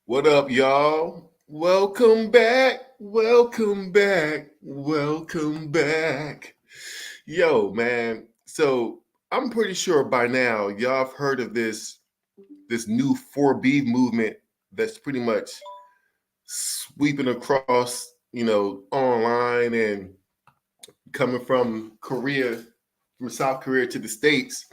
What up, y'all? Welcome back. Welcome back. Welcome back. Yo, man. So I'm pretty sure by now y'all have heard of this new 4B movement that's pretty much sweeping across, online and coming from Korea, from South Korea to the States.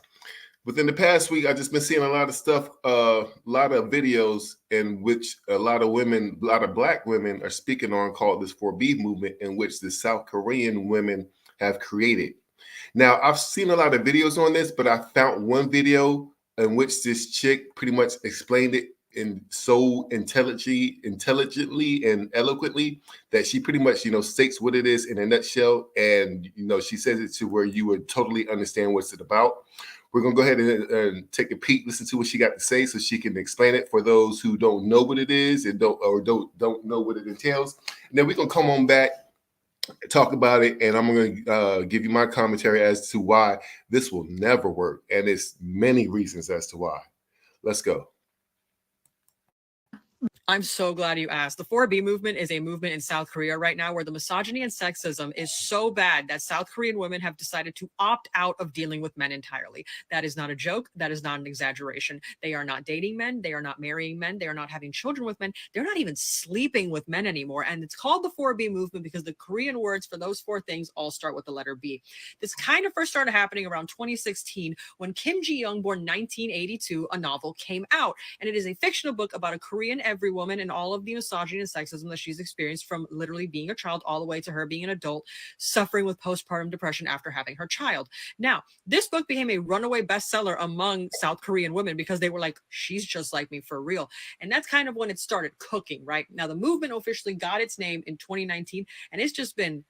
Within the past week, I've just been seeing a lot of stuff, a lot of videos in which a lot of women, a lot of Black women are speaking on, called this 4B movement, in which the South Korean women have created. Now, I've seen a lot of videos on this, but I found one video in which this chick pretty much explained it in so intelligently and eloquently that she pretty much, states what it is in a nutshell, and she says it to where you would totally understand what's it about. We're gonna go ahead and take a peek, listen to what she got to say, so she can explain it for those who don't know what it is and don't know what it entails. And then we're gonna come on back, talk about it, and I'm gonna give you my commentary as to why this will never work, and it's many reasons as to why. Let's go. I'm so glad you asked. The 4B movement is a movement in South Korea right now where the misogyny and sexism is so bad that South Korean women have decided to opt out of dealing with men entirely. That is not a joke. That is not an exaggeration. They are not dating men. They are not marrying men. They are not having children with men. They're not even sleeping with men anymore. And it's called the 4B movement because the Korean words for those four things all start with the letter B. This kind of first started happening around 2016 when Kim Ji-young, born 1982, a novel came out. And it is a fictional book about a Korean everywoman and all of the misogyny and sexism that she's experienced from literally being a child all the way to her being an adult, suffering with postpartum depression after having her child. Now, this book became a runaway bestseller among South Korean women because they were like, she's just like me for real. And that's kind of when it started cooking, right? Now, the movement officially got its name in 2019, and it's just been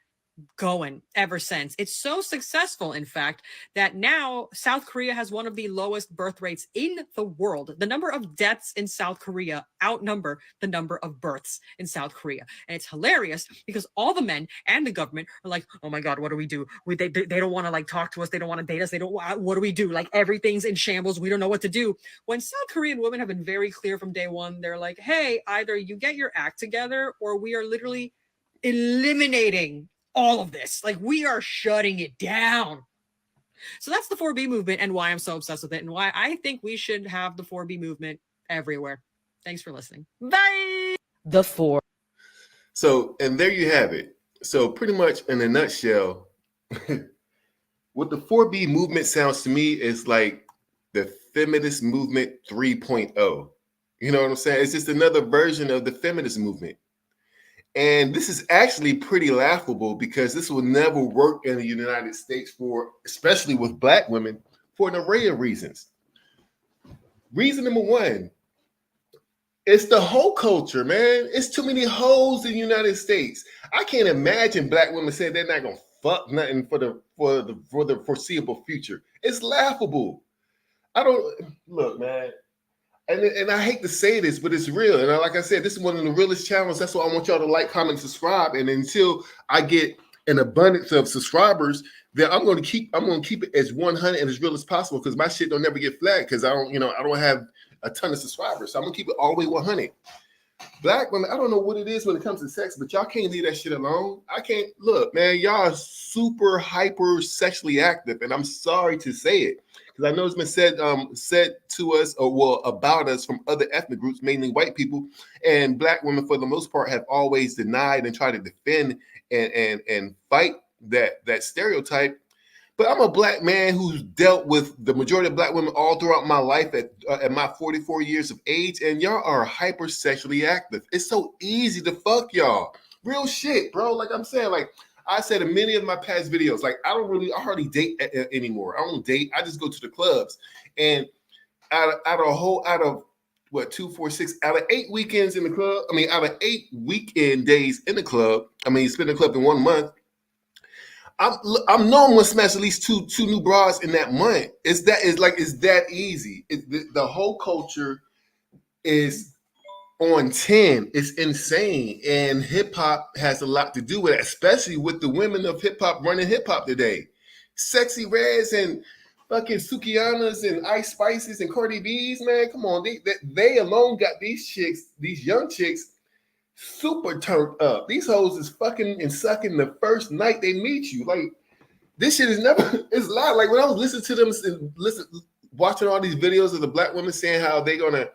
going ever since. It's so successful, in fact, that now South Korea has one of the lowest birth rates in the world. The number of deaths in South Korea outnumber the number of births in South Korea. And it's hilarious because all the men and the government are like, oh my God, what do we do? They don't want to like talk to us. They don't want to date us. What do we do? Like everything's in shambles. We don't know what to do. When South Korean women have been very clear from day one, they're like, hey, either you get your act together or we are literally eliminating all of this. Like, we are shutting it down. So that's the 4B movement and why I'm so obsessed with it and why I think we should have the 4B movement everywhere. Thanks for listening. Bye. The 4. So, and there you have it. So pretty much in a nutshell, what the 4B movement sounds to me is like the feminist movement 3.0. You know what I'm saying? It's just another version of the feminist movement. And this is actually pretty laughable because this will never work in the United States especially with Black women, for an array of reasons. Reason number one, it's the hoe culture, man. It's too many hoes in the United States. I can't imagine Black women saying they're not gonna fuck nothing for the foreseeable future. It's laughable. I don't look, man. And I hate to say this, but it's real. And like I said, this is one of the realest channels. That's why I want y'all to like, comment, subscribe. And until I get an abundance of subscribers, then I'm gonna keep it as 100 and as real as possible because my shit don't never get flagged because I don't have a ton of subscribers. So I'm gonna keep it all the way 100. Black women, I don't know what it is when it comes to sex, but y'all can't leave that shit alone. I can't look, man. Y'all are super hyper sexually active, and I'm sorry to say it because I know it's been said to us about us from other ethnic groups, mainly white people, and Black women for the most part have always denied and tried to defend and fight that stereotype. But I'm a Black man who's dealt with the majority of Black women all throughout my life at my 44 years of age, and y'all are hypersexually active. It's so easy to fuck y'all. Real shit, bro. Like I'm saying, like I said in many of my past videos, like I hardly date anymore. I don't date. I just go to the clubs. And out of what, 2, 4, 6, out of 8 weekends in the club, out of 8 weekend days in the club, you spend the club in 1 month, I'm known to smash at least two new bras in that month. It's that easy. The whole culture is on 10. It's insane, and hip hop has a lot to do with it, especially with the women of hip hop running hip hop today. Sexy Reds and fucking Sukianas and Ice Spices and Cardi B's, man. Come on, they alone got these chicks, these young chicks, super turned up. These hoes is fucking and sucking the first night they meet you. Like this shit is never. It's loud. Like when I was listening to them and watching all these videos of the black women saying how they're gonna,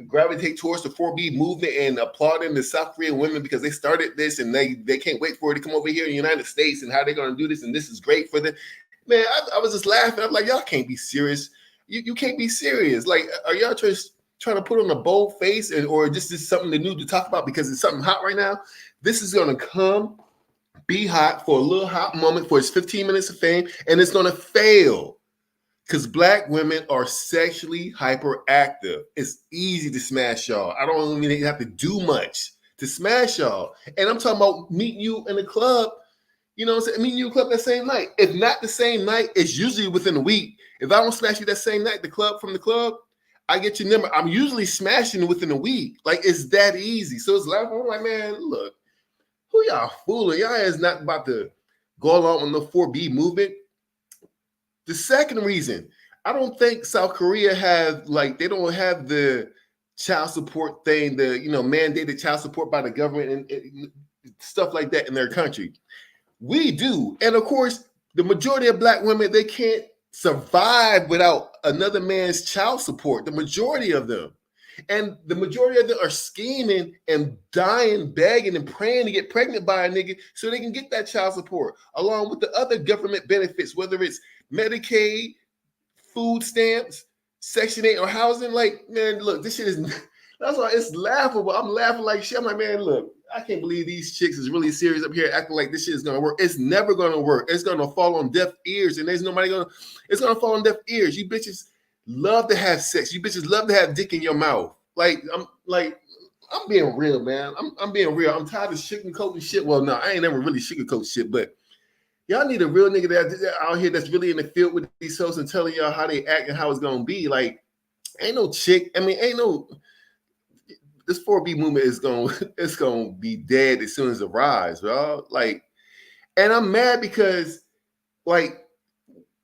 gravitate towards the 4B movement and applauding the South Korean women because they started this and they can't wait for it to come over here in the United States and how they're gonna do this and this is great for them. Man, I was just laughing. I'm like, y'all can't be serious. You can't be serious. Like, are y'all just trying to put on a bold face or this is something new to talk about because it's something hot right now? This is gonna be hot for a little hot moment for its 15 minutes of fame, and it's gonna fail. Because black women are sexually hyperactive. It's easy to smash y'all. I don't even have to do much to smash y'all. And I'm talking about meeting you in a club, you know what I'm saying? Meeting you in a club that same night. If not the same night, it's usually within a week. If I don't smash you that same night, from the club, I get your number. I'm usually smashing within a week. Like, it's that easy. So it's like, I'm like, man, look, who y'all fooling? Y'all is not about to go along with the 4B movement. The second reason, I don't think South Korea they don't have the child support thing, mandated child support by the government and stuff like that in their country. We do. And of course, the majority of black women, they can't survive without another man's child support. The majority of them. And the majority of them are scheming and dying, begging, and praying to get pregnant by a nigga so they can get that child support, along with the other government benefits, whether it's Medicaid, food stamps, Section 8, or housing. Like, man, look, this shit is, that's why it's laughable. I'm laughing like shit. I'm like, man, look, I can't believe these chicks is really serious up here acting like this shit is going to work. It's never going to work. It's going to fall on deaf ears, and there's nobody it's going to fall on deaf ears. You bitches love to have sex. You bitches love to have dick in your mouth. I'm being real, man. I'm being real. I'm tired of sugarcoating shit. Well, no, I ain't never really sugarcoat shit, but y'all need a real nigga that out here that's really in the field with these hoes and telling y'all how they act and how it's gonna be. Like, ain't no chick. I mean, this 4B movement it's gonna be dead as soon as it rise, bro. Like, and I'm mad because, like,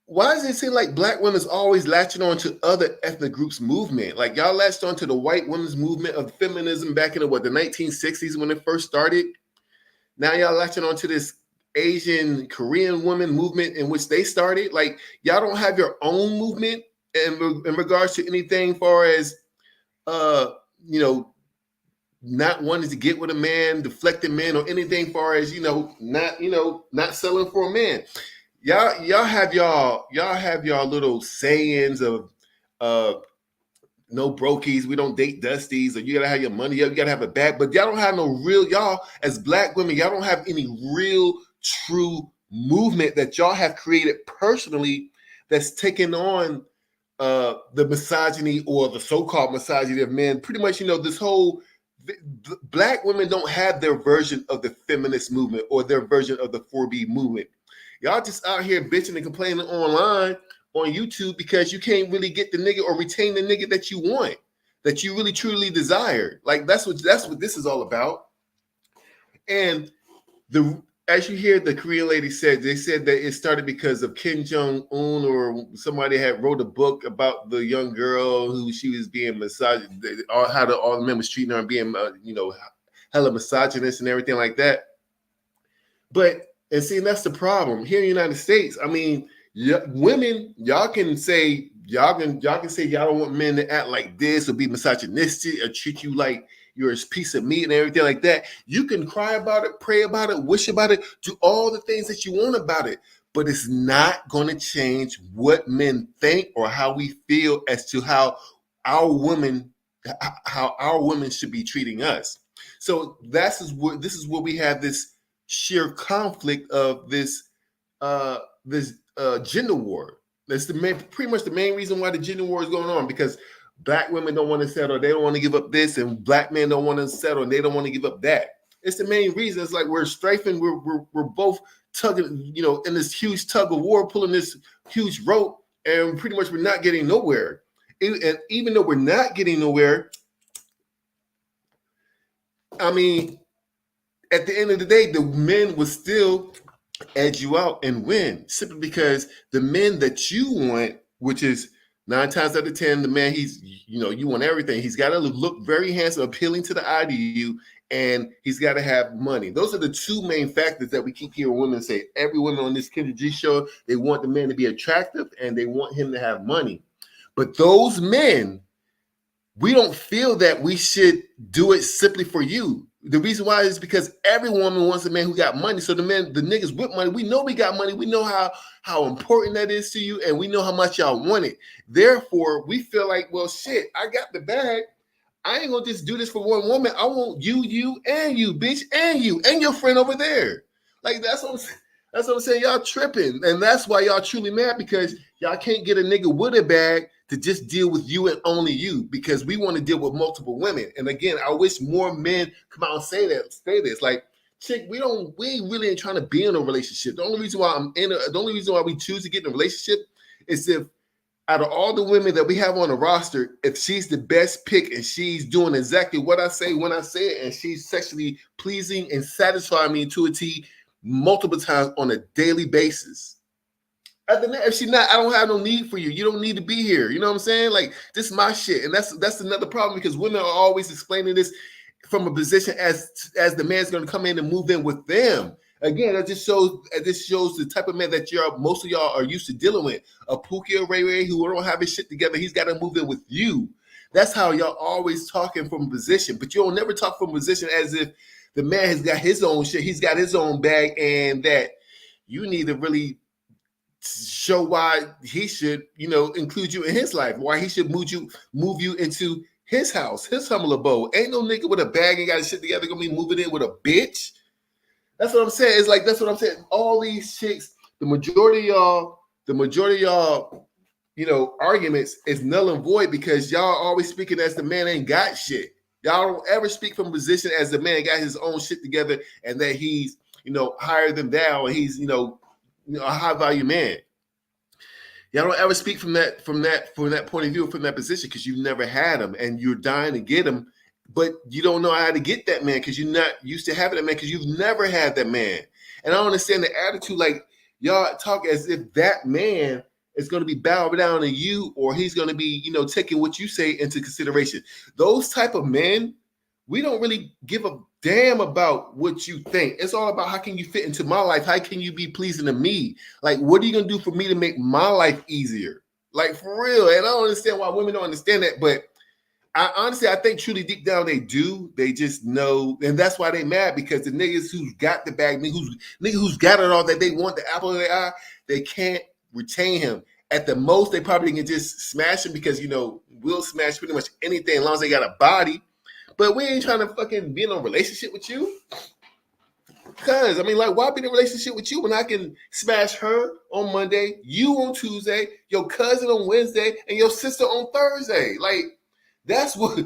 why does it seem like black women's always latching on to other ethnic groups' movement? Like, y'all latched on to the white women's movement of feminism back in the 1960s when it first started. Now y'all latching on to this Asian Korean women movement in which they started. Like, y'all don't have your own movement in regards to anything far as not wanting to get with a man, deflecting men, or anything far as not selling for a man. Y'all have y'all little sayings of no brokies, we don't date dusties, or you gotta have your money up, you gotta have a bag, but y'all don't have no real, y'all as black women, y'all don't have any real true movement that y'all have created personally that's taken on the misogyny or the so-called misogyny of men. Pretty much, this whole black women don't have their version of the feminist movement or their version of the 4B movement. Y'all just out here bitching and complaining online on YouTube because you can't really get the nigga or retain the nigga that you want, that you really truly desire. Like, that's what this is all about. And as you hear the Korean lady said, they said that it started because of Kim Jong-un, or somebody had wrote a book about the young girl who she was being massaged, how all the men was treating her and being, hella misogynist and everything like that. And see, that's the problem here in the United States. I mean, women, y'all can say y'all don't want men to act like this or be misogynistic or treat you like you're a piece of meat and everything like that. You can cry about it, pray about it, wish about it, do all the things that you want about it, but it's not going to change what men think or how we feel as to how our women should be treating us. So this is where we have this sheer conflict of this gender war. That's pretty much the main reason why the gender war is going on, because black women don't want to settle, they don't want to give up this, and black men don't want to settle and they don't want to give up that. It's the main reason. It's like we're strafing, we're both tugging, in this huge tug of war, pulling this huge rope, and pretty much we're not getting nowhere. And even though we're not getting nowhere, I mean, at the end of the day, the men will still edge you out and win, simply because the men that you want, which is 9 times out of 10, the man you want everything. He's got to look very handsome, appealing to the eye to you, and he's got to have money. Those are the two main factors that we keep hearing women say. Every woman on this Kendra G show, they want the man to be attractive and they want him to have money. But those men, we don't feel that we should do it simply for you. The reason why is because every woman wants a man who got money. So the niggas with money, we know we got money. We know how important that is to you, and we know how much y'all want it. Therefore, we feel like, well, shit, I got the bag. I ain't gonna just do this for one woman. I want you, and you, bitch, and you, and your friend over there. Like that's what I'm saying. Y'all tripping, and that's why y'all truly mad, because y'all can't get a nigga with a bag to just deal with you and only you, because we want to deal with multiple women. And again, I wish more men come out and say this. Like, chick, we ain't really ain't trying to be in a relationship. The only reason why we choose to get in a relationship is if out of all the women that we have on the roster, if she's the best pick and she's doing exactly what I say when I say it, and she's sexually pleasing and satisfying me to a T multiple times on a daily basis. Other than that, if she's not, I don't have no need for you. You don't need to be here. You know what I'm saying? Like, this is my shit. And that's another problem, because women are always explaining this from a position as the man's going to come in and move in with them. Again, that just shows the type of man that most of y'all are used to dealing with. A Pookie or Ray Ray who don't have his shit together, he's got to move in with you. That's how y'all always talking from a position. But you don't never talk from a position as if the man has got his own shit, he's got his own bag, and that you need to really show why he should, include you in his life, why he should move you into his house, his humble abode. Ain't no nigga with a bag and got his shit together gonna be moving in with a bitch. That's what I'm saying. It's like, that's what I'm saying. All these chicks, the majority of y'all, arguments is null and void, because y'all always speaking as the man ain't got shit. Y'all don't ever speak from a position as the man got his own shit together, and that he's, higher than thou, and he's, a high value man. Y'all don't ever speak from that point of view, from that position, because you've never had him and you're dying to get him, but you don't know how to get that man because you're not used to having that man, because you've never had that man. And I don't understand the attitude, like y'all talk as if that man is going to be bowing down to you, or he's going to be, taking what you say into consideration. Those type of men, we don't really give a damn about what you think. It's all about how can you fit into my life? How can you be pleasing to me? Like, what are you going to do for me to make my life easier? Like, for real. And I don't understand why women don't understand that. But I think truly deep down they do. They just know. And that's why they mad, because the niggas who's got the bag, niggas who's got it all, that they want, the apple of their eye, they can't retain him. At the most, they probably can just smash him, because, we'll smash pretty much anything as long as they got a body. But we ain't trying to fucking be in a relationship with you. Because, why be in a relationship with you when I can smash her on Monday, you on Tuesday, your cousin on Wednesday, and your sister on Thursday? Like, that's what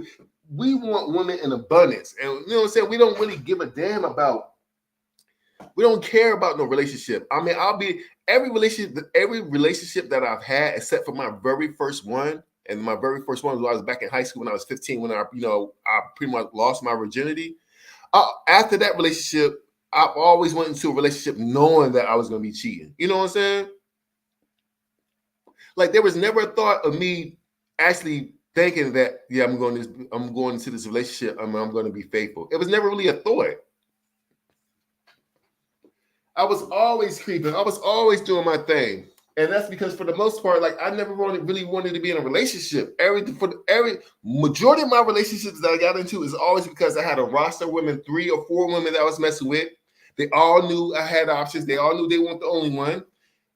we want, women in abundance. And you know what I'm saying? We don't really give a damn about, we don't care about no relationship. Every relationship that I've had, except for my very first one. And my very first one was when I was back in high school when I was 15, when I pretty much lost my virginity. After that relationship, I've always went into a relationship knowing that I was going to be cheating. You know what I'm saying? Like, there was never a thought of me actually thinking that, yeah, I'm going into this relationship, I'm going to be faithful. It was never really a thought. I was always creeping. I was always doing my thing. And that's because, for the most part, like, I never really wanted to be in a relationship. Every majority of my relationships that I got into is always because I had a roster of women, 3 or 4 women that I was messing with. They all knew I had options. They all knew they weren't the only one.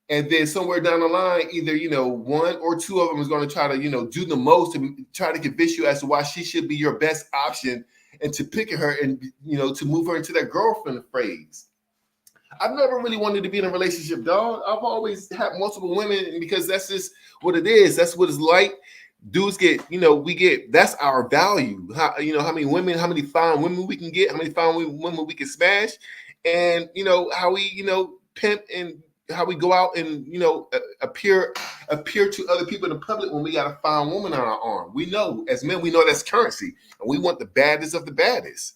And then somewhere down the line, either, 1 or 2 of them is going to try to, do the most to try to convince you as to why she should be your best option, and to pick her and, to move her into that girlfriend phrase. I've never really wanted to be in a relationship, dog. I've always had multiple women, because that's just what it is. That's what it's like. Dudes get, that's our value. How many fine women we can get, how many fine women we can smash, and, how we, pimp, and how we go out and, appear to other people in the public when we got a fine woman on our arm. We know, as men, we know that's currency, and we want the baddest of the baddest.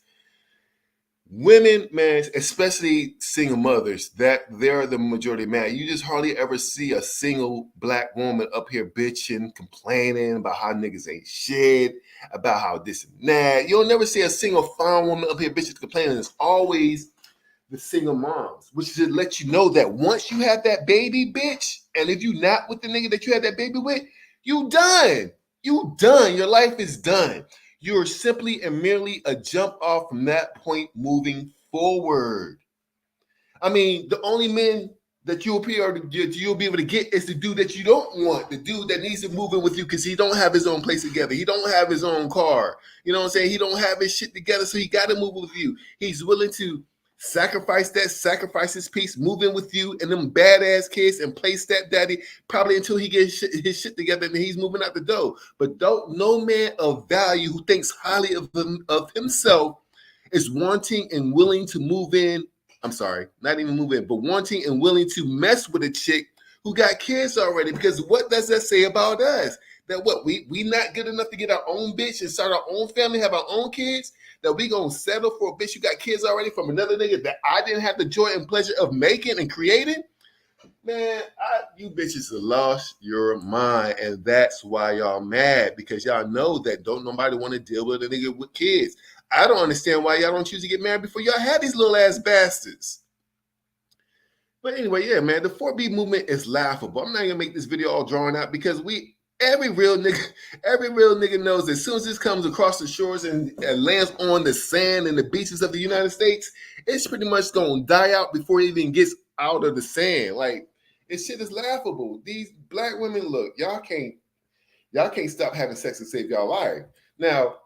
Women, man, especially single mothers, that they're the majority, man. You just hardly ever see a single black woman up here bitching, complaining about how niggas ain't shit, about how this and that. You'll never see a single fine woman up here bitching, complaining. It's always the single moms, which should let you know that once you have that baby, bitch, and if you not with the nigga that you had that baby with, you done. You done. Your life is done. You're simply and merely a jump off from that point moving forward. I mean, the only men that you'll be able to get is the dude that you don't want, the dude that needs to move in with you because he don't have his own place together. He don't have his own car. You know what I'm saying? He don't have his shit together, so he got to move with you. He's willing to sacrifice his peace, move in with you and them badass kids and play stepdaddy probably until he gets his shit together and he's moving out the door. But no man of value who thinks highly of himself is wanting and willing to move in. I'm sorry, not even move in, but wanting and willing to mess with a chick who got kids already. Because what does that say about us? That what we not good enough to get our own bitch and start our own family, have our own kids? That we gonna settle for a bitch who got kids already from another nigga that I didn't have the joy and pleasure of making and creating? Man, you bitches have lost your mind, and that's why y'all mad, because y'all know that don't nobody want to deal with a nigga with kids. I don't understand why y'all don't choose to get married before y'all had these little ass bastards. But anyway, yeah, man, the 4B movement is laughable. I'm not gonna make this video all drawn out because every real nigga knows that as soon as this comes across the shores and lands on the sand and the beaches of the United States, it's pretty much gonna die out before it even gets out of the sand. Like, this shit is laughable. These black women, look, y'all can't stop having sex to save y'all life. Now,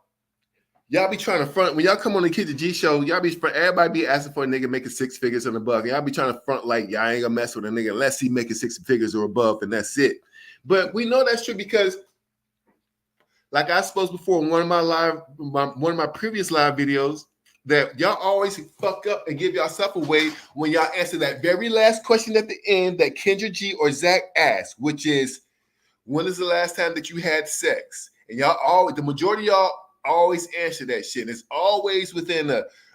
y'all be trying to front when y'all come on the Kid G show. Y'all be everybody be asking for a nigga making 6 figures and above. Y'all be trying to front like y'all ain't gonna mess with a nigga unless he making 6 figures or above, and that's it. But we know that's true because, like I supposed before in one of my previous live videos, that y'all always fuck up and give yourself away when y'all answer that very last question at the end that Kendra G or Zach asked, which is, when is the last time that you had sex? And the majority of y'all always answer that shit. It's always within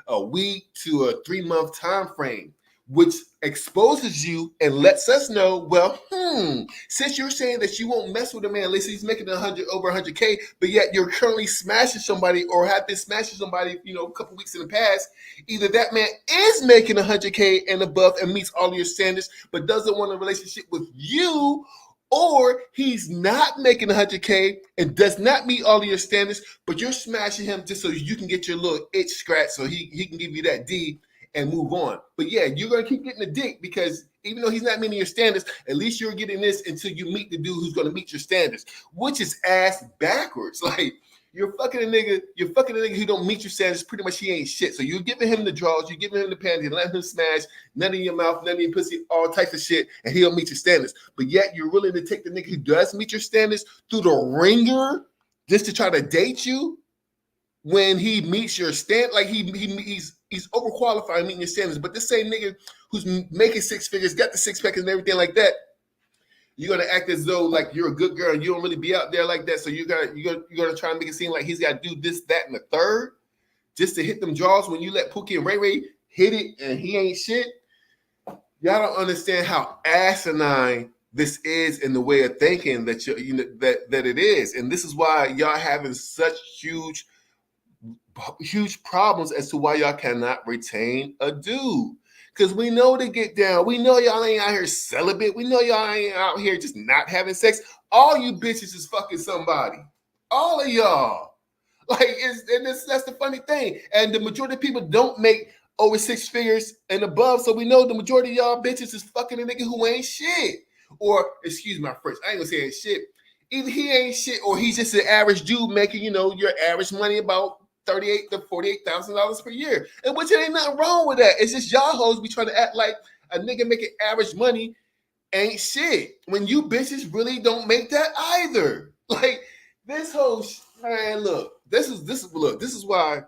a week to a 3-month time frame, which exposes you and lets us know, well, since you're saying that you won't mess with a man unless he's making over 100K, but yet you're currently smashing somebody or have been smashing somebody, a couple weeks in the past, either that man is making 100K and above and meets all your standards, but doesn't want a relationship with you, or he's not making 100K and does not meet all of your standards, but you're smashing him just so you can get your little itch scratched so he can give you that D and move on. But yeah, you're going to keep getting the dick because even though he's not meeting your standards, at least you're getting this until you meet the dude who's going to meet your standards, which is ass backwards. Like, you're fucking a nigga who don't meet your standards. Pretty much he ain't shit. So you're giving him the draws, you're giving him the panties, letting him smash, none in your mouth, none in your pussy, all types of shit, and he don't meet your standards. But yet you're willing to take the nigga who does meet your standards through the ringer just to try to date you when he meets your stand. Like he's overqualified meeting your standards. But this same nigga who's making 6 figures, got the 6-pack and everything like that, you're gonna act as though like you're a good girl and you don't really be out there like that. So you're gonna try and make it seem like he's got to do this, that, and the third just to hit them jaws when you let Pookie and Ray Ray hit it and he ain't shit. Y'all don't understand how asinine this is in the way of thinking that that it is, and this is why y'all having such huge problems as to why y'all cannot retain a dude. Because we know to get down. We know y'all ain't out here celibate. We know y'all ain't out here just not having sex. All you bitches is fucking somebody. All of y'all. Like, that's the funny thing. And the majority of people don't make over 6 figures and above. So we know the majority of y'all bitches is fucking a nigga who ain't shit. Or, excuse my French, I ain't gonna say ain't shit. Either he ain't shit or he's just an average dude making, your average money about $38,000 to $48,000 per year. And which ain't nothing wrong with that. It's just y'all hoes be trying to act like a nigga making average money ain't shit. When you bitches really don't make that either. Like, this whole man, look, this is why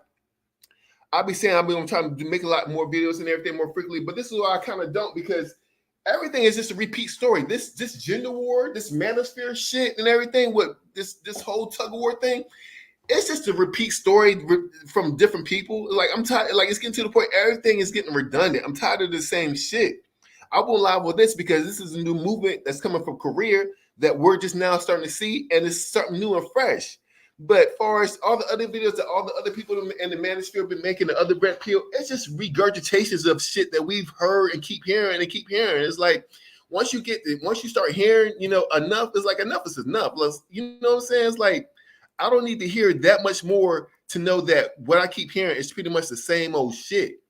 I be saying I'm gonna try to make a lot more videos and everything more frequently, but this is why I kind of don't, because everything is just a repeat story. This gender war, this manosphere shit and everything with this whole tug of war thing. it's just a repeat story from different people. Like I'm tired. Like it's getting to the point everything is getting redundant. I'm tired of the same shit. I won't lie with this because this is a new movement that's coming from Korea that we're just now starting to see, and it's something new and fresh. But far as all the other videos that all the other people in the manosphere have been making, the other red pill, it's just regurgitations of shit that we've heard and keep hearing and keep hearing. It's like once you start hearing, enough, it's like enough is enough. You know what I'm saying? It's like I don't need to hear that much more to know that what I keep hearing is pretty much the same old shit.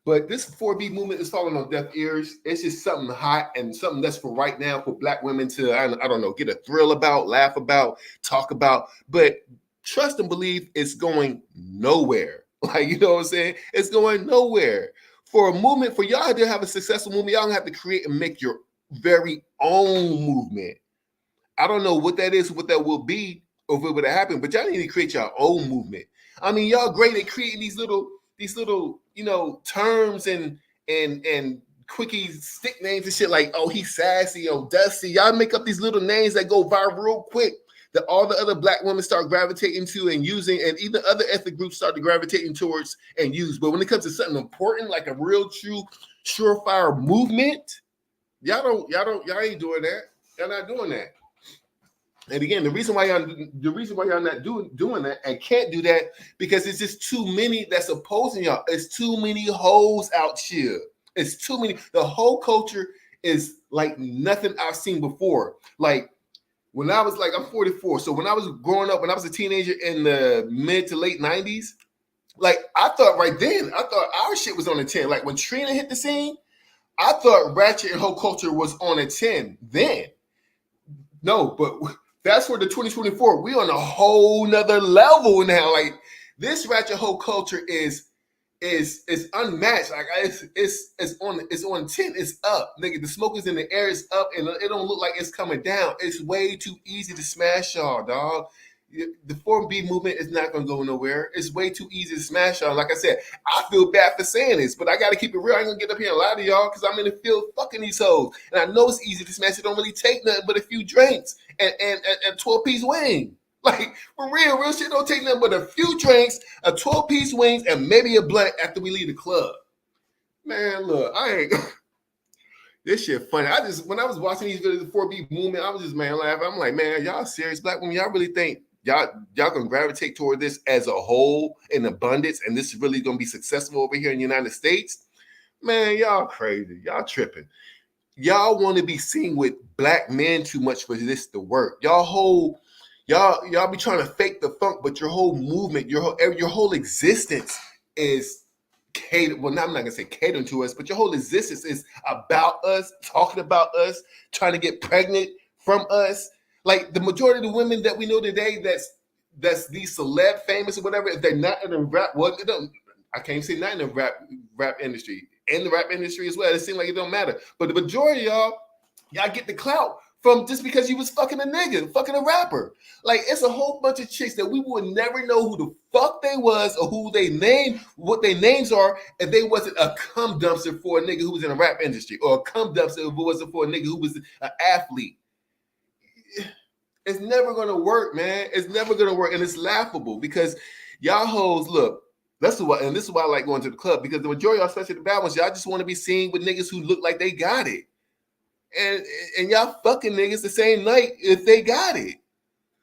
But this 4B movement is falling on deaf ears. It's just something hot and something that's for right now for Black women to, I don't know, get a thrill about, laugh about, talk about. But trust and believe it's going nowhere. Like, you know what I'm saying? It's going nowhere. For a movement, for y'all to have a successful movement, y'all have to create and make your very own movement. I don't know what that is, what that will be, or if it would happen, but y'all need to create your own movement. I mean, y'all great at creating these little, terms and quickie stick names and shit like, oh, he's sassy, oh, dusty. Y'all make up these little names that go viral real quick that all the other Black women start gravitating to and using, and even other ethnic groups start gravitating towards and use. But when it comes to something important, like a real, true, surefire movement, y'all ain't doing that. Y'all not doing that. And again, the reason why y'all not doing that and can't do that because it's just too many that's opposing y'all. It's too many hoes out here. It's too many. The whole culture is like nothing I've seen before. Like when I was I'm 44. So when I was growing up, when I was a teenager in the mid to late 90s, like I thought our shit was on a 10. Like when Trina hit the scene, I thought ratchet and hoe culture was on a 10 then. No, but that's where the 2024, we on a whole nother level now. Like this ratchet hoe culture is unmatched. Like it's on 10, it's up. Nigga, the smoke is in the air, it's up, and it don't look like it's coming down. It's way too easy to smash y'all, dog. The 4B movement is not gonna go nowhere. It's way too easy to smash y'all. Like I said, I feel bad for saying this, but I gotta keep it real. I ain't gonna get up here and lie to y'all because I'm in the field fucking these hoes. And I know it's easy to smash. It don't really take nothing but a few drinks and 12-piece wing. Like for real shit don't take nothing but a few drinks, a 12-piece wings, and maybe a blunt after we leave the club. Man, look, this shit funny. When I was watching these videos of the 4B movement, I was just laughing. I'm like, man, y'all serious? Black women, y'all really think y'all gonna gravitate toward this as a whole in abundance, and this is really gonna be successful over here in the United States? Man, y'all crazy. Y'all tripping. Y'all want to be seen with Black men too much for this to work. Y'all be trying to fake the funk, but your whole movement, your whole existence is catered. Well, I'm not gonna say catering to us, but your whole existence is about us, talking about us, trying to get pregnant from us. Like the majority of the women that we know today, that's these celeb, famous or whatever, if they're not in the rap, I can't say not in the rap industry. In the rap industry as well, it seems like it don't matter. But the majority of y'all get the clout from just because you was fucking a nigga, fucking a rapper. Like it's a whole bunch of chicks that we would never know who the fuck they was or who they name, what their names are, if they wasn't a cum dumpster for a nigga who was in the rap industry, or a cum dumpster if it wasn't for a nigga who was an athlete. It's never gonna work, man. It's never gonna work, and it's laughable because y'all hoes look. This is why I like going to the club, because the majority, especially the bad ones, y'all just want to be seen with niggas who look like they got it. And y'all fucking niggas the same night if they got it.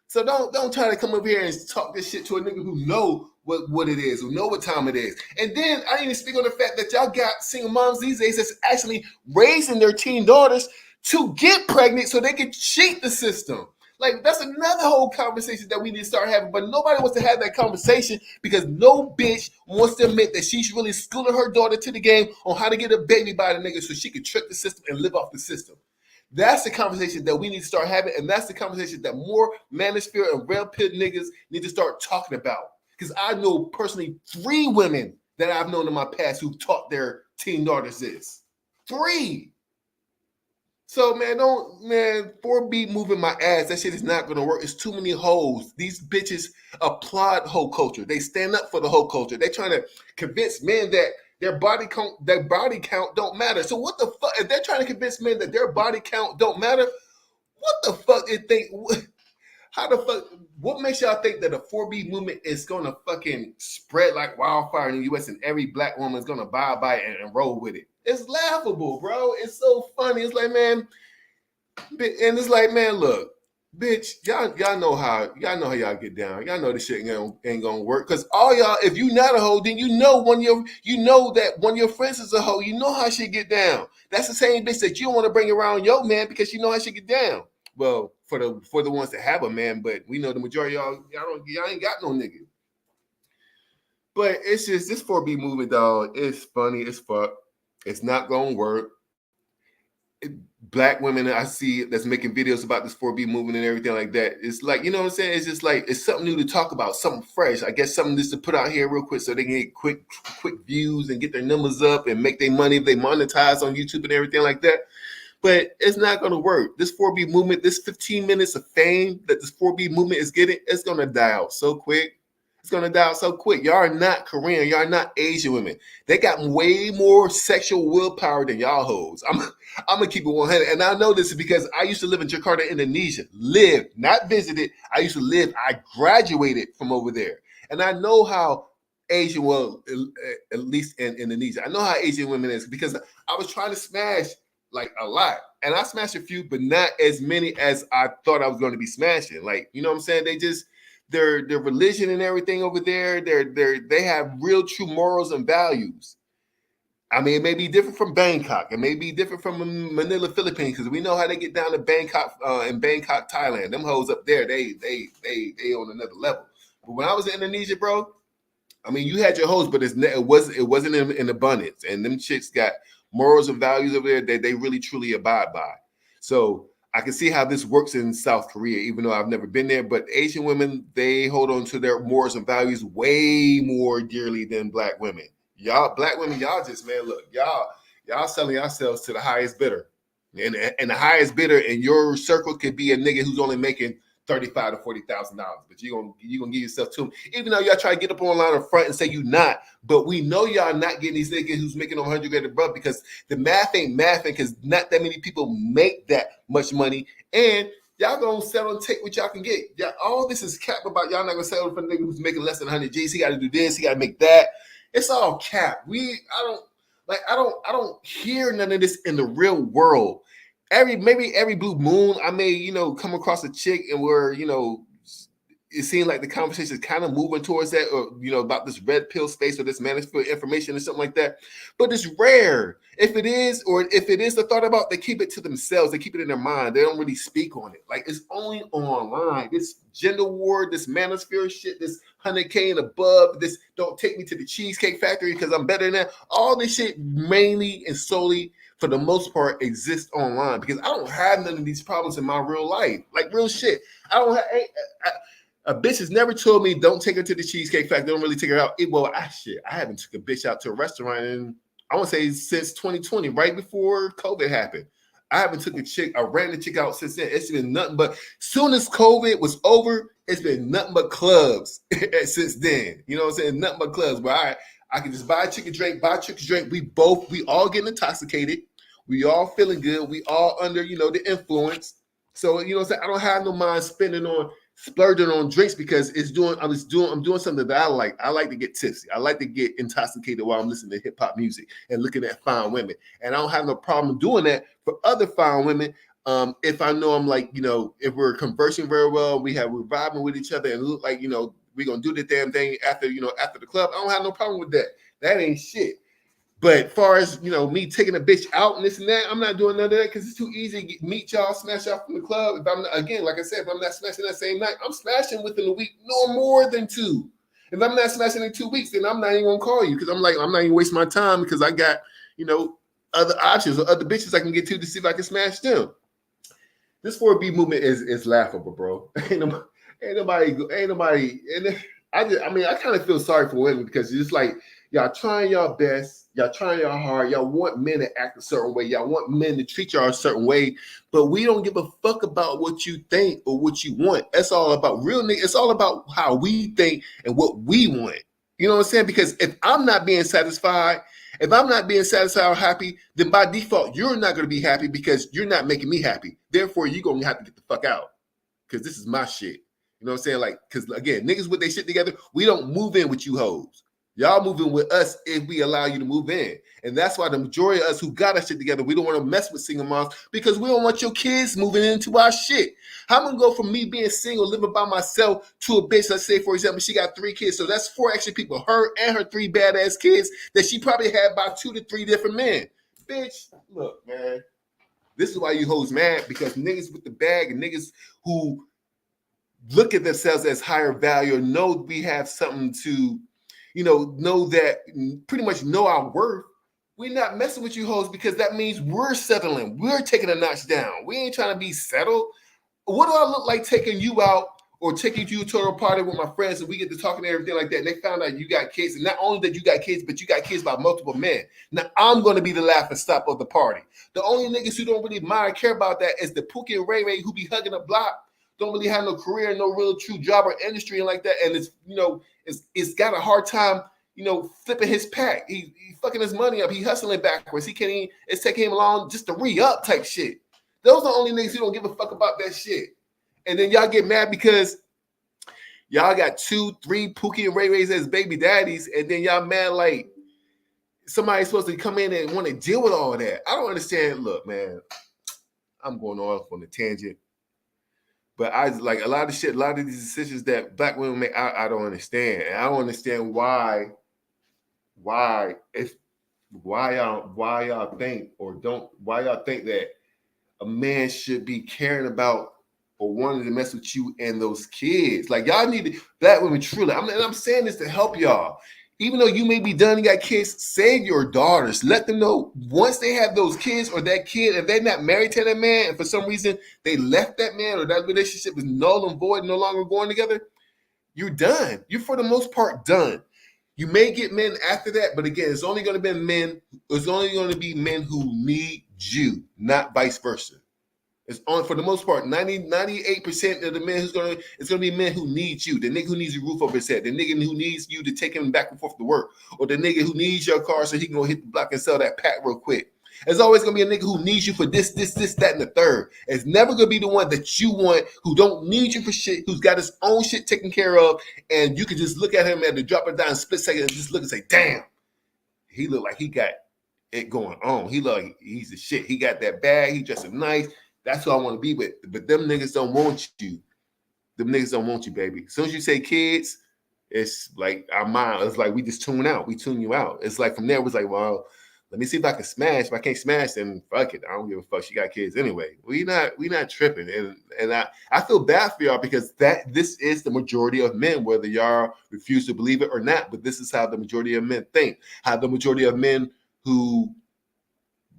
So don't try to come up here and talk this shit to a nigga who know what it is, who know what time it is. And then I didn't even speak on the fact that y'all got single moms these days that's actually raising their teen daughters to get pregnant so they can cheat the system. Like, that's another whole conversation that we need to start having, but nobody wants to have that conversation because no bitch wants to admit that she's really schooling her daughter to the game on how to get a baby by the nigga so she can trick the system and live off the system. That's the conversation that we need to start having, and that's the conversation that more manosphere and red pill niggas need to start talking about. Because I know personally 3 women that I've known in my past who taught their teen daughters this. 3. So, man, 4B moving my ass. That shit is not going to work. It's too many hoes. These bitches applaud hoe culture. They stand up for the hoe culture. They trying to convince men that their body count don't matter. So what the fuck? If they're trying to convince men that their body count don't matter, what the fuck they think? How the fuck? What makes y'all think that the 4B movement is gonna fucking spread like wildfire in the U.S. and every black woman is gonna buy and roll with it? It's laughable, bro. It's so funny. It's like, man, and it's like, man, look, bitch, y'all know how y'all get down. Y'all know this shit ain't gonna work. Cause all y'all, if you not a hoe, then you know that one of your friends is a hoe. You know how she get down. That's the same bitch that you don't want to bring around your man because you know how she get down. Well, for the ones that have a man, but we know the majority of y'all ain't got no nigga. But it's just this 4B movement, dog. It's funny as fuck. It's not gonna work. Black women I see that's making videos about this 4B movement and everything like that. It's like, you know what I'm saying? It's just like it's something new to talk about, something fresh. I guess something just to put out here real quick so they can get quick views and get their numbers up and make their money if they monetize on YouTube and everything like that. But it's not going to work. This 4B movement, this 15 minutes of fame that this 4B movement is getting, it's going to die out so quick. It's going to die out so quick. Y'all are not Korean. Y'all are not Asian women. They got way more sexual willpower than y'all hoes. I'm going to keep it 100. And I know this is because I used to live in Jakarta, Indonesia. Lived, not visited. I used to live. I graduated from over there. And I know how Asian, well, at least in Indonesia, I know how Asian women is because I was trying to smash like a lot. And I smashed a few, but not as many as I thought I was going to be smashing. Like, you know what I'm saying? They just, their religion and everything over there, they have real true morals and values. I mean, it may be different from Bangkok. It may be different from Manila, Philippines, because we know how they get down to Bangkok, in Bangkok, Thailand. Them hoes up there, they on another level. But when I was in Indonesia, bro, I mean, you had your hoes, but it wasn't in abundance. And them chicks got morals and values over there that they really truly abide by. So I can see how this works in South Korea, even though I've never been there. But Asian women, they hold on to their morals and values way more dearly than black women. Y'all, black women, y'all just, man, look, y'all selling yourselves to the highest bidder. And the highest bidder in your circle could be a nigga who's only making $35,000 to $40,000, but you gonna give yourself to him, even though y'all try to get up online in front and say you not. But we know y'all not getting these niggas who's making $100,000 above because the math ain't mathing because not that many people make that much money, and y'all gonna settle and take what y'all can get. Y'all, all this is cap about y'all not gonna settle for a nigga who's making less than 100 G's. He got to do this, he got to make that. It's all cap. I don't hear none of this in the real world. Maybe every blue moon, I may, come across a chick and where, it seems like the conversation is kind of moving towards that, or, about this red pill space or this management information or something like that. But it's rare. If it is the thought about, they keep it to themselves. They keep it in their mind. They don't really speak on it. Like, it's only online. This gender war, this manosphere shit, this 100K and above, this don't take me to the Cheesecake Factory because I'm better than that. All this shit mainly and solely, for the most part, exists online because I don't have none of these problems in my real life. Like, real shit. A bitch has never told me don't take her to the Cheesecake Factory. Don't really take her out. I haven't took a bitch out to a restaurant in, I want to say, since 2020, right before COVID happened. I haven't took a random chick out since then. It's been nothing but, soon as COVID was over, it's been nothing but clubs since then. You know what I'm saying? Nothing but clubs where I can just buy a chicken drink. We all getting intoxicated. We all feeling good. We all under, the influence. So, you know what I'm saying? I don't have no mind splurging on drinks because I'm doing something that I like. I like to get tipsy. I like to get intoxicated while I'm listening to hip hop music and looking at fine women. And I don't have no problem doing that for other fine women. If I know I'm like, if we're conversing very well, we're vibing with each other and look like, we're going to do the damn thing after the club. I don't have no problem with that. That ain't shit. But far as, me taking a bitch out and this and that, I'm not doing none of that because it's too easy to meet y'all, smash y'all from the club. If I'm not, again, like I said, if I'm not smashing that same night, I'm smashing within a week, no more than 2. If I'm not smashing in 2 weeks, then I'm not even going to call you because I'm not even wasting my time because I got, other options or other bitches I can get to see if I can smash them. This 4B movement is laughable, bro. Ain't nobody. And I kind of feel sorry for women because it's like, y'all trying your best. Y'all trying your hard. Y'all want men to act a certain way. Y'all want men to treat y'all a certain way. But we don't give a fuck about what you think or what you want. That's all about real niggas. It's all about how we think and what we want. You know what I'm saying? Because if I'm not being satisfied, or happy, then by default, you're not going to be happy because you're not making me happy. Therefore, you're going to have to get the fuck out because this is my shit. You know what I'm saying? Like, because again, niggas with their shit together, we don't move in with you hoes. Y'all moving with us if we allow you to move in. And that's why the majority of us who got our shit together, we don't want to mess with single moms because we don't want your kids moving into our shit. How am I gonna go from me being single, living by myself, to a bitch, let's say, for example, she got 3 kids. So that's 4 extra people, her and her 3 badass kids that she probably had by 2 to 3 different men. Bitch, look, man. This is why you hoes mad, because niggas with the bag and niggas who look at themselves as higher value or know we have something to, know that pretty much know our worth. We're not messing with you hoes because that means we're settling. We're taking a notch down. We ain't trying to be settled. What do I look like taking you out or taking you to a party with my friends and we get to talking and everything like that? And they found out you got kids. And not only that you got kids, but you got kids by multiple men. Now I'm going to be the laughing stock of the party. The only niggas who don't really mind or care about that is the Pookie and Ray Ray who be hugging the block, don't really have no career, no real true job or industry and like that. And it's, it's got a hard time, flipping his pack. He fucking his money up. He hustling backwards. He can't even, it's taking him long just to re-up type shit. Those are the only niggas who don't give a fuck about that shit. And then y'all get mad because y'all got 2, 3 Pookie and Ray Rays as baby daddies. And then y'all mad like somebody's supposed to come in and want to deal with all that. I don't understand. Look, man, I'm going off on a tangent. But I like a lot of shit, a lot of these decisions that black women make, I don't understand. And I don't understand why y'all think that a man should be caring about or wanting to mess with you and those kids. Like y'all need to, black women truly, I'm saying this to help y'all. Even though you may be done and got kids, save your daughters. Let them know once they have those kids or that kid, if they're not married to that man and for some reason they left that man or that relationship is null and void, no longer going together, you're done. You're for the most part done. You may get men after that, but again, it's only going to be men. It's only going to be men who need you, not vice versa. It's on for the most part, 98% of the men it's gonna be men who need you. The nigga who needs a roof over his head, the nigga who needs you to take him back and forth to work, or the nigga who needs your car so he can go hit the block and sell that pack real quick. There's always gonna be a nigga who needs you for this, that, and the third. It's never gonna be the one that you want who don't need you for shit, who's got his own shit taken care of, and you can just look at him at the drop it down split second and just look and say, damn, he look like he got it going on. He look like he's the shit. He got that bag, he dressing nice. That's who I want to be with. But them niggas don't want you. Them niggas don't want you, baby. As soon as you say kids, it's like our mind. It's like we just tune out. We tune you out. It's like from there, it was like, well, let me see if I can smash. If I can't smash, then fuck it. I don't give a fuck. She got kids anyway. We not tripping. And I feel bad for y'all because this is the majority of men, whether y'all refuse to believe it or not. But this is how the majority of men think. How the majority of men who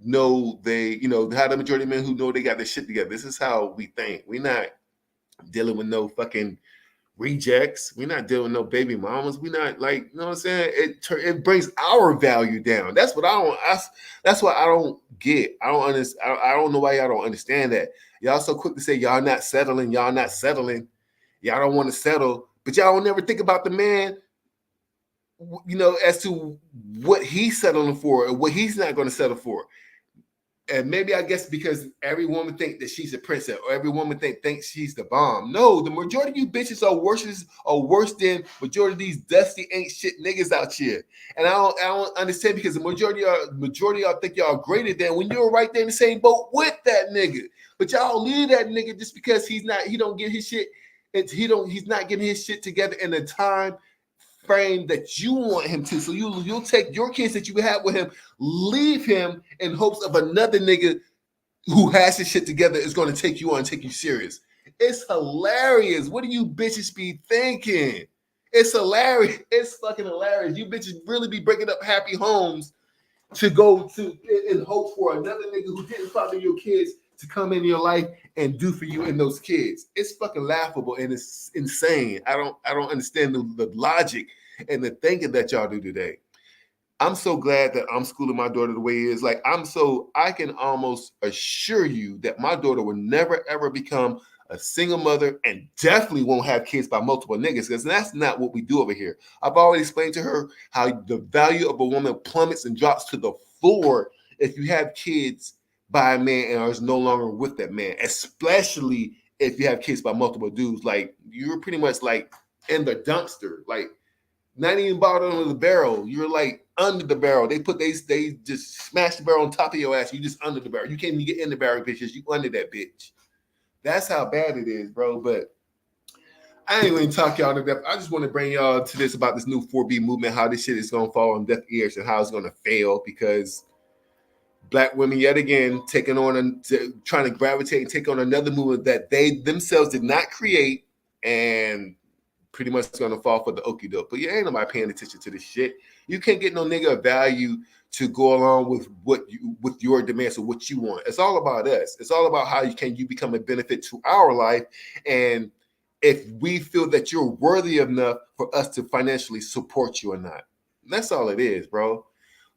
know how the majority of men who know they got their shit together. This is how we think. We're not dealing with no fucking rejects. We're not dealing with no baby mamas. We're not like, you know what I'm saying? It brings our value down. That's what that's what I don't get. I don't understand. I don't know why y'all don't understand that. Y'all so quick to say y'all not settling. Y'all don't want to settle, but y'all don't never think about the man, as to what he's settling for and what he's not going to settle for. And maybe I guess because every woman think that she's a princess or every woman thinks she's the bomb. No, the majority of you bitches are worse than majority of these dusty ain't shit niggas out here. And I don't understand because the majority of y'all think y'all greater than when you're right there in the same boat with that nigga. But y'all leave that nigga just because he's not getting his shit together in the time frame that you want him to. So you'll take your kids that you have with him, leave him in hopes of another nigga who has his shit together is going to take you on and take you serious. It's hilarious. What do you bitches be thinking? It's hilarious. It's fucking hilarious. You bitches really be breaking up happy homes to go to in hope for another nigga who didn't father your kids to come in your life and do for you and those kids. It's fucking laughable and it's insane. I don't understand the logic and the thinking that y'all do today. I'm so glad that I'm schooling my daughter the way it is. Like I can almost assure you that my daughter will never ever become a single mother and definitely won't have kids by multiple niggas because that's not what we do over here. I've already explained to her how the value of a woman plummets and drops to the floor if you have kids by a man and is no longer with that man, especially if you have kids by multiple dudes, like you're pretty much like in the dumpster, like not even bottom of the barrel. You're like under the barrel. They just smash the barrel on top of your ass. You just under the barrel. You can't even get in the barrel, bitches. You under that bitch. That's how bad it is, bro. But I ain't going to talk y'all to death. I just want to bring y'all to this about this new 4B movement, how this shit is going to fall on deaf ears and how it's going to fail because Black women yet again taking on and trying to gravitate and take on another movement that they themselves did not create and pretty much going to fall for the okie doke. But ain't nobody paying attention to this shit. You can't get no nigga of value to go along with with your demands or what you want. It's all about us. It's all about how you become a benefit to our life, and if we feel that you're worthy enough for us to financially support you or not. That's all it is, bro.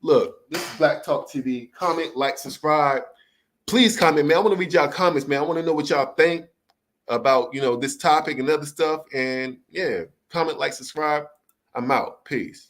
Look, this is Black Talk TV. Comment, like, subscribe. Please comment, man. I want to read y'all comments, man. I want to know what y'all think about, this topic and other stuff. And yeah, comment, like, subscribe. I'm out. Peace.